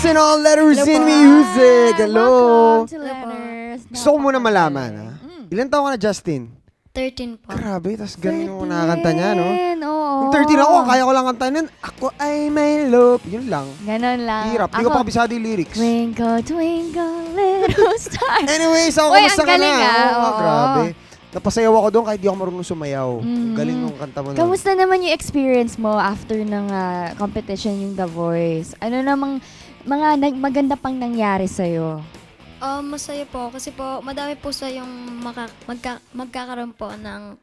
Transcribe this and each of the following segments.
in all letters in music. Hello. Welcome to Letters. Gusto ko muna malaman, ha? Ilan taon ka na, Justin? 13 po. Grabe, tas ganun yung nakakanta niya, no? Oo. Yung 13 ako, kaya ko lang kantahin nun. Ako ay may love. Yun lang. Ganon lang. Hirap. Di ko pa kabisado yung lyrics. Twinkle, twinkle, little star. Anyways, ako, Uy, kamusta ang ka galing, na? Oo. Grabe. Napasayaw ako doon kahit di ako marunong sumayaw. Galing nung kanta mo na. Kamusta naman yung experience mo after ng competition yung The Voice? Ano namang mga maganda pang nangyari sa'yo? Masaya po kasi po madami po sa yung magkakaroon po ng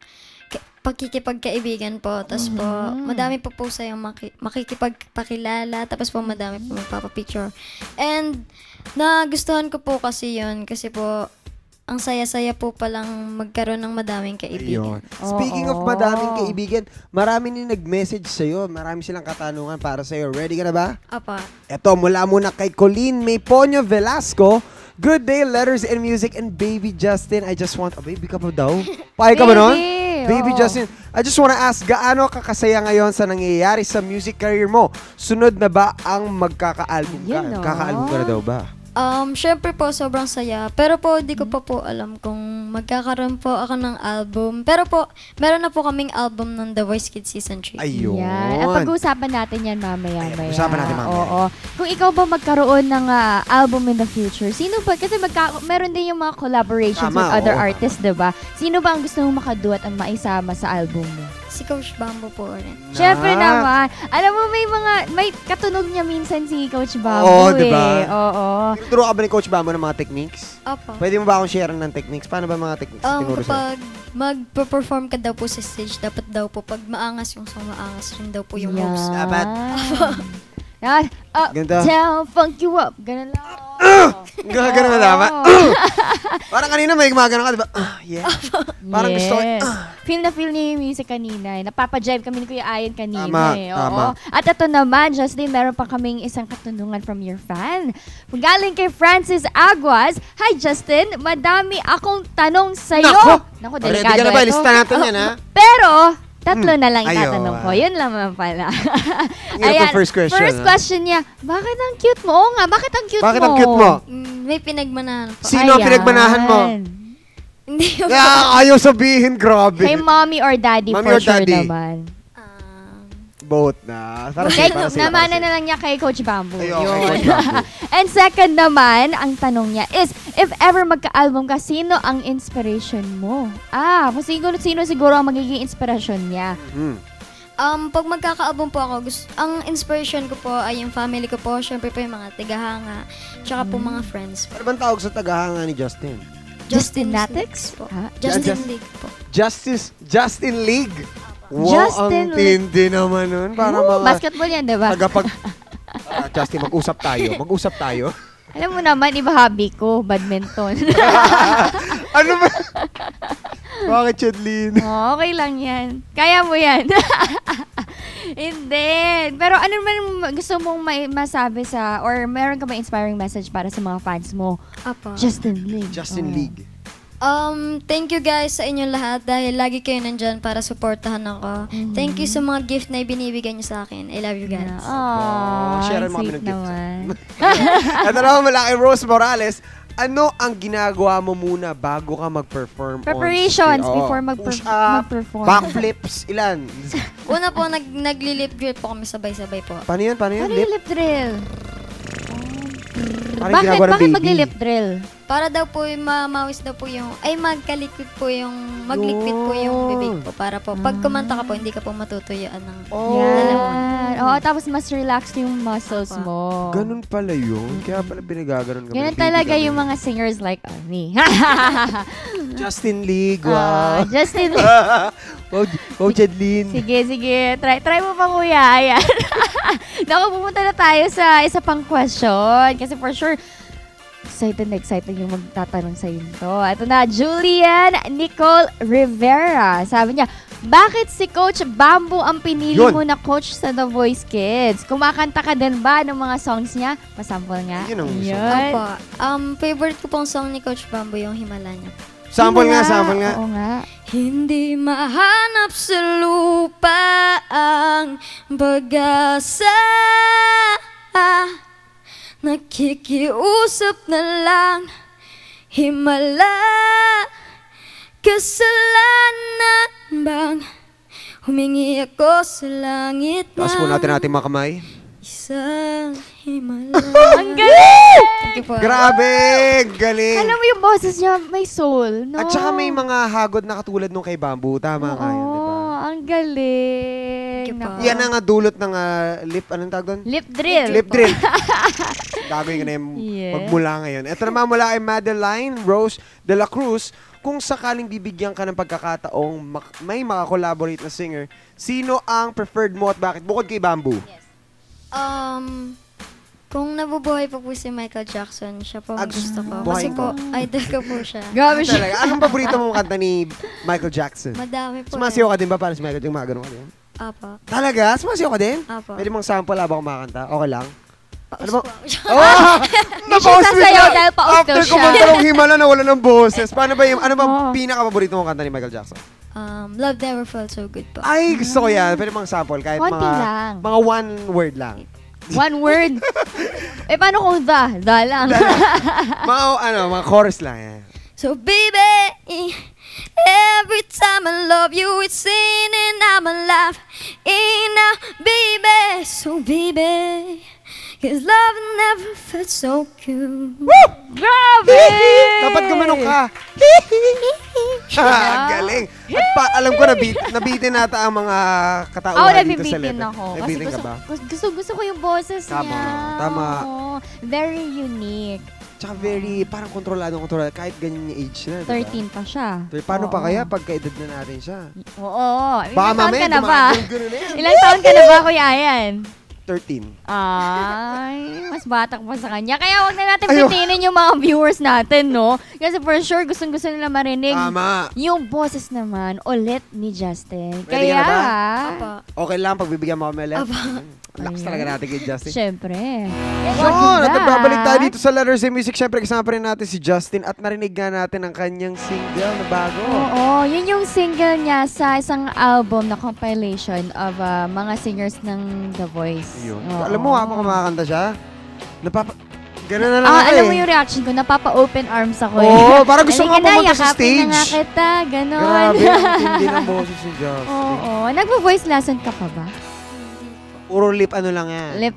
pagkikipagkaibigan po. Tapos po madami po sa yung makikipagpakilala. Tapos po madami po magpapapicture. And nagustuhan ko po kasi yun kasi po ang saya-saya po palang magkaroon ng madaming kaibigan. Speaking of madaming kaibigan, marami din nag-message sa'yo. Marami silang katanungan para sa'yo. Ready ka na ba? Apa. Eto, mula muna kay Colleen Mayponyo Velasco. Good day, letters and music, and baby Justin. I just want... baby ka pa daw? Pahay ka ba nun? Baby Justin, I just wanna ask, gaano ka kasaya ngayon sa nangyayari sa music career mo? Sunod na ba ang magkaka-album ka? Kaka-album ka na daw ba? Syempre po, sobrang saya. Pero po, di ko pa po alam kung magkakaroon po ako ng album. Pero po, meron na po kaming album ng The Voice Kids Season 3. Ayun. Yan. At pag-uusapan natin yan mamaya. Pag-uusapan natin mamaya. Oo. Kung ikaw ba magkaroon ng album in the future, sino ba? Kasi meron din yung mga collaborations with other artists, diba? Sino ba ang gusto mong makaduet at maisama sa album mo? Si Coach Bambo po rin. Siyempre naman. Alam mo, may katunog niya minsan si Coach Bambo. Oo, diba? Oo. Tinuturo ka ba ni Coach Bambo ng mga techniques? Opo. Pwede mo ba akong share ng techniques? Paano ba mga techniques tinuro sa'yo? Kapag mag-perform ka daw po sa stage, dapat daw po, pag maangas yung song, maangas rin daw po yung moves. Dapat. Yan. Ganda. Down, funk you up. Ganun lang. Ganun na dapat. Parang kanina may gumagano ka, diba? Yeah. Parang gusto ko. Feel na feel niya yung music kanina. Napapa-jive kami ni Kuya Ayan kanina. Tama. At ito naman, Justin, meron pa kaming isang katanungan from your fan. Galing kay Francis Aguas. Hi, Justin. Madami akong tanong sa'yo. Naku, delikado ready ka na ba? ito. Lista natin yan, ha? Pero, tatlo na lang itatanong ko. Yun lang naman pala. Ayan, first question. First question niya, bakit ang cute mo? Oo nga, bakit ang cute mo? Bakit ang cute mo? May pinagmanahan po. Sino ang pinagmanahan mo? Hindi ko ayaw sabihin, grabe. Kay mommy or daddy mommy for or sure daddy? naman. Both na. Namana na lang niya kay Coach Bamboo. Coach Bamboo. And second naman, ang tanong niya is, if ever magka-album ka, sino ang inspiration mo? Kung sino siguro ang magiging inspirasyon niya? Pag magkaka-album po ako, ang inspiration ko po ay yung family ko po. Syempre po yung mga tagahanga. Tsaka po mga friends po. Ano bang tawag sa tagahanga ni Justin? Justin Natix? Justin League po. Justin League? Wow, Justin ang tindi naman nun. Para mga basketball yan, diba? Justin, mag-usap tayo. Alam mo naman, iba hobby ko, badminton. Ano ba? Bakit, Chadlyn? Okay lang yan. Kaya mo yan. Hindi. Pero ano naman gusto mong masabi or meron ka ba inspiring message para sa mga fans mo? Justin League. Thank you guys sa inyong lahat dahil lagi kayo nandyan para supportahan ako. Thank you sa mga gift na ibinibigay niyo sa akin. I love you guys. Share mo kami ng sweet naman. Ito naman mula kay Rose Morales. Ano ang ginagawa mo muna bago ka mag-perform Preparations on stage? before mag-perform. Backflips, ilan? Una po, nagli-lip drill po kami sabay-sabay po. Paano yan? Ano yung lip drill? Bakit magli-lip drill? Para daw po mamawis daw po yung, maglikpit po yung bibig po. Para po, pag kumanta ka po, hindi ka po matutuyaan ng yan. Tapos mas relax yung muscles mo. Ganun pala yun. Kaya pala binagaganon ka. Ganun talaga yung mga singers like me. Justin League, wow. Justin League. Wow, Chadlyn. Sige. Try mo pa, kuya. Ayan. Naku, pumunta na tayo sa isa pang question. Kasi for sure, excited yung magtatanong sa to. Ito na, Julian Nicole Rivera. Sabi niya, bakit si Coach Bamboo ang pinili mo na coach sa The Voice Kids? Kumakanta ka din ba ng mga songs niya? Pasample nga. Yun. Favorite ko pong song ni Coach Bamboo yung Himalaya. Sample nga. Oo nga. Hindi mahanap sa lupa ang pag-asa nakikiusap na lang. Himala, kasalanan bang humingi ako sa langit na Taas po natin mga kamay. isang himala. Ang galing! Thank you po. Grabe! Galing! Alam mo yung boses niya, may soul, no? At saka may mga hagod na katulad nung kay Bamboo. Tama nga yun, di ba? Ang galing. Thank you po. Naku. Yan ang dulot ng lip, anong tawag doon? Lip drill. Lip drill. Gagawin ko na yung Yes. magmula ngayon. Ito naman mula kay Madeline Rose de la Cruz. Kung sakaling bibigyan ka ng pagkakataong may makakolaborate na singer, sino ang preferred mo at bakit? Bukod kay Bamboo. Kung nabubuhay pa po si Michael Jackson, siya po ang gusto ko. buhay Kasi po, idol ko po siya. Grabe siya. Talaga. Anong paborito mong kanta ni Michael Jackson? Madami po. Sumasiyaw ka din ba para si Michael Jackson? Gumagano ka din? Apa. Talaga? Sumasiyaw ka din? Apa. Pwede mong sample habang kumakanta? Okay lang? Ano ba? Paus Oh! Hindi siya sasayaw dahil paus daw After siya. kumanta ng himala na wala ng boses. Paano ba yung, ano ba Oo. pinaka-paborito mong kanta ni Michael Jackson? Love Never Felt So Good po. Ay, gusto ko yan. Pwede mong sample kahit Konti mga, lang. mga one word lang. One word. Paano kung the? The lang. Mga chorus lang yan. So baby, every time I love you, it's sin and I'm alive. Now, baby, so baby, 'cause love never felt so good. Grabe! Dapat gumanong ka. Galing. At alam ko, nabitin nata ang mga katauhan dito sa nagbibitin letter. ako. Kasi Nabitin ka ba? gusto ko yung boses Tama, niya. tama. Oo. Very unique. Tsaka parang kontrolado. Kahit ganyan yung age na. Diba? 13 pa siya. Paano pa Oo. kaya pagka-edad na natin siya? Oo. Baka Ilang taon mamaya, ka na ba? gumagano na yan. Ilang taon ka na ba, Kuya Ayan? 13. Ay, mas bata pa sa kanya. Kaya wag na natin Ayaw. pitinin yung mga viewers natin, no? Kasi for sure, gustong-gusto nila marinig Tama. yung boses naman ulit ni Justin. Pwede ka Kaya, na ba? Apa. Okay lang, pagbibigyan mo kami ulit. Lakas Ayan. talaga natin kay Justin. syempre. Yun, at nagbabalik tayo dito sa Letters and Music. Siyempre, kasama pa rin natin si Justin at narinig nga natin ang kanyang single na bago. Oo, yun yung single niya sa isang album na compilation of mga singers ng The Voice. Yun. Oo. Alam mo, habang kumakanta siya, gano'n na lang ako alam mo yung reaction ko, napapa-open arms ako. Oo, parang gusto Halika nga pumunta na, sa yakapin na nga stage. kita, gano'n. Grabe, ang tindi ng boses ni Justin. Oo, nagvo-voice lesson ka pa ba? Puro lip ano lang yan. Lip.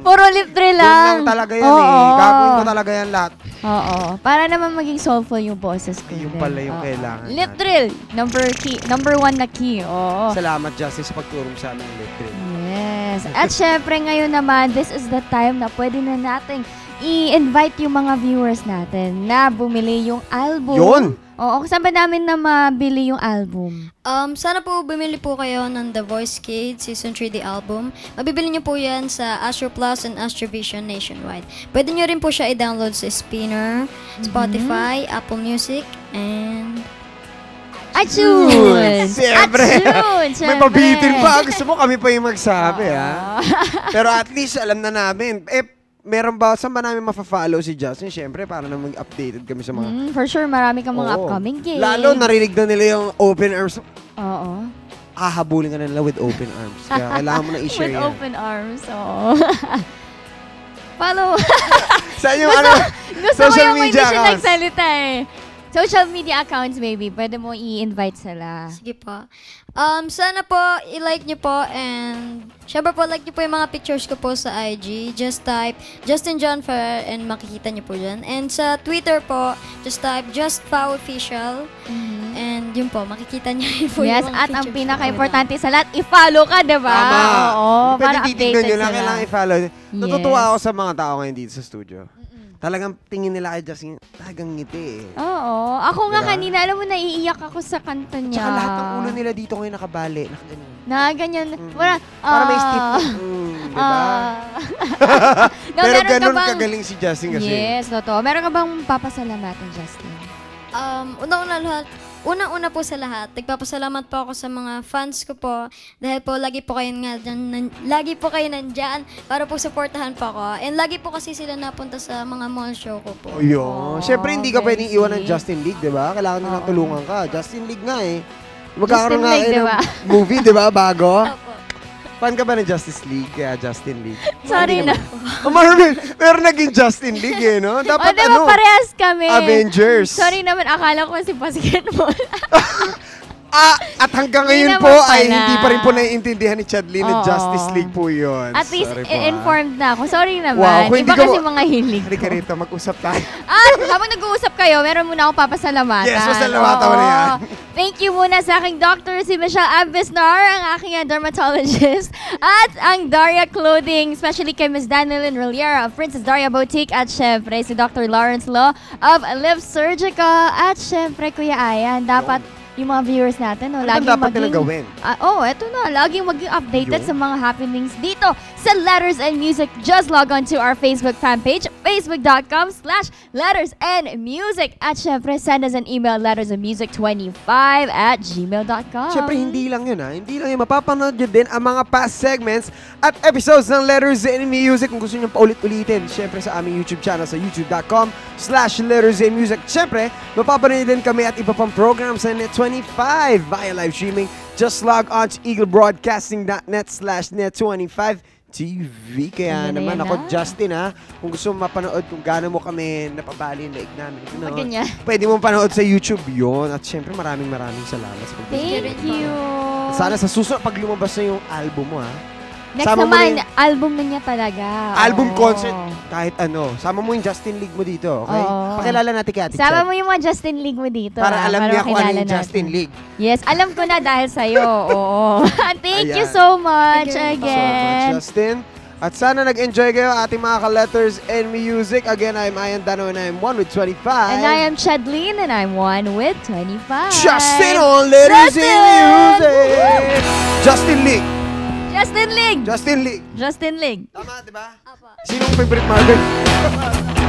Puro lip drill Yun lang. lang talaga yan Oo. Gagawin ko talaga yan lahat. Oo. Para naman maging soulful yung boses ko. Yung din. pala yung Oo. kailangan Lip natin. drill. Number 1 na key. Oo. Salamat, Justin, sa pagturo mo sa amin ng lip drill. Yes. At syempre ngayon naman, this is the time na pwede na nating i-invite yung mga viewers natin na bumili yung album. Yun! Oo, saan ba namin na mabili yung album? Sana po bumili po kayo ng The Voice Kids Season 3 The Album. Mabibili niyo po yan sa Astro Plus and Astrovision nationwide. Pwede niyo rin po siya i-download sa Spinner, Spotify, Apple Music, and Achun! Siyempre! Achun! May pabitin pa. Gusto mo kami pa yung magsabi, ha? Pero at least alam na namin. Meron ba, saan ba namin mafa-follow si Justin? Siyempre, para na mag-updated kami sa mga... For sure, marami kang mga Oo. upcoming gigs. Lalo, narinig na nila yung open arms. Oo. Hahabulin ka na nila with open arms. Kaya kailangan mo na i-share With yan. open arms, oo. Follow. Saan yung ano? Gusto ko social yung hindi media siya accounts. nagsalita eh. Social media accounts, baby. Pwede mo i-invite sila. sige po. Sana po i-like niyo po and syempre po like niyo po yung mga pictures ko po sa IG. Just type Justin John Fer and makikita niyo po dyan. And sa Twitter po, just type JustFowOfficial. And yun po, makikita niyo po Yes, yung mga at ang pictures ko. pinaka-importante sa lahat, i-follow ka, diba? Tama. Oo, para Pwede titignan updated nyo lang. sila. Kailangan i-follow. Natutuwa Yes. ako sa mga tao ngayon dito sa studio. Talagang tingin nila kay Justin, talagang ngiti eh. Oo. Ako nga Diba? kanina, alam mo, naiiyak ako sa kanta niya. Tsaka lahat ng ulo nila dito ngayon nakabali. Nakaganyan. Na ganyan. Wala. Para may stiff na. Diba? No, Pero meron ka ganun bang- kagaling si Justin kasi. Yes, totoo. Meron ka bang papasalamatan, Justin? Unang-una po sa lahat, nagpapasalamat po ako sa mga fans ko po dahil po lagi po kayo nandyan para po supportahan po ako. And lagi po kasi sila napunta sa mga mall show ko po. Oh, yun. Siyempre, hindi ka very pwedeng iwan ng sweet. Justin League, di ba? Kailangan nilang Oo. tulungan ka. Justin League nga eh. Magkakaroon Justin nga League, kayo diba? ng movie, di ba? Bago. Opo. Fan ka ba ng Justice League? Kaya Justin League? Sorry na. Pero naging Justin League eh, no? Dapat diba parehas kami? Avengers. Sorry naman, akala ko si basketball. At hanggang Hindi ngayon naman po pala. ay hindi pa rin po naiintindihan ni Chadley na Oo. Justice League po yun. At least Sorry po, informed na ako. Sorry naman. Wow, kung hindi Iba ka kasi mo- mga hilig Halika ko. rito, mag-usap tayo. At habang nag-uusap kayo, meron muna akong papasalamatan. Yes, pasalamatan mo na Oo. yan. Thank you muna sa aking doctor, si Michelle Abisnar, ang aking dermatologist, at ang Daria Clothing, especially kay Ms. Danilyn Roliera of Princess Daria Boutique, at syempre si Dr. Lawrence Law of Lips Surgical, at syempre Kuya Ayan, dapat yung mga viewers natin, Ano laging dapat nilang gawin? eto na. Laging maging updated Yun. sa mga happenings dito sa Letters and Music. Just log on to our Facebook fan page, facebook.com/lettersandmusic. At syempre, send us an email, lettersandmusic25@gmail.com. Siyempre, hindi lang yun ha. Hindi lang yun. Mapapanood nyo din ang mga past segments at episodes ng Letters and Music kung gusto nyo paulit-ulitin. Siyempre, sa aming YouTube channel sa youtube.com/lettersandmusic. Siyempre, mapapanood din kami at iba pang programs sa Net25 via live streaming. Just log on to eaglebroadcasting.net/net25 TV. Kaya Ayan na, naman yan ako, na. Justin ha, kung gusto mo mapanood kung gaano mo kami napabali yung laik namin. Pag ganyan. Pwede mo panood sa YouTube yon. At syempre maraming salamat sa pag-visit. Thank you. Sana sa susunod, pag lumabas na yung album mo ha. Next Sama mo naman, na album na niya talaga. album Oo. concert, kahit ano. Sama mo yung Justin League mo dito, okay? Oo. Pakilala natin kay Ate Sama Chad. mo yung mga Justin League mo dito. Para alam niya kung ano makilala yung natin. Justin League. Yes, alam ko na dahil sa'yo. Oo. Thank you Ayan. so much Thank you So again. much, Justin. At sana nag-enjoy kayo ating mga ka-letters and music. Again, I'm Ian Dano and I'm 1 with 25. And I am Chadleen and I'm 1 with 25. Justin on Letters and Music! Justin League! Justin League! Justin League! Justin League. Tama, di ba? Apa. Sinong favorite marker?